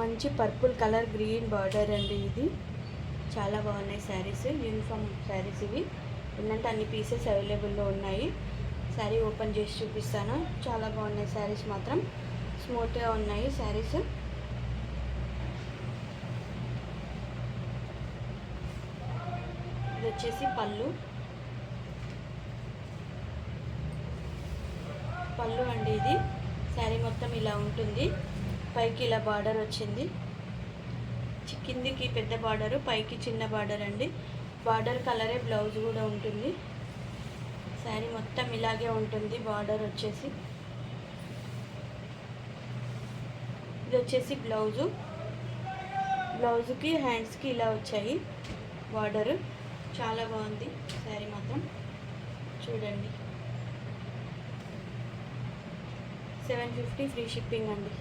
మంచి purple colour green border అండి. ఇది చాలా బాగున్నాయి శారీస్, యూనిఫామ్ శారీస్ ఇవి. ఏంటంటే అన్ని పీసెస్ అవైలబుల్లో ఉన్నాయి. శారీ ఓపెన్ చేసి చూపిస్తాను. చాలా బాగున్నాయి శారీస్, మాత్రం స్మూత్గా ఉన్నాయి శారీస్. ఇది వచ్చేసి పళ్ళు అండి. ఇది శారీ మొత్తం ఇలా ఉంటుంది. పైకి ఇలా బార్డర్ వచ్చింది, కిందికి పెద్ద బార్డరు, పైకి చిన్న బార్డర్ అండి. బార్డర్ కలరే బ్లౌజ్ కూడా ఉంటుంది. శారీ మొత్తం ఇలాగే ఉంటుంది బార్డర్ వచ్చేసి. ఇది వచ్చేసి బ్లౌజుకి హ్యాండ్స్కి ఇలా వచ్చాయి బార్డరు. చాలా బాగుంది శారీ మాత్రం. చూడండి, 750 ఫ్రీ షిప్పింగ్ అండి.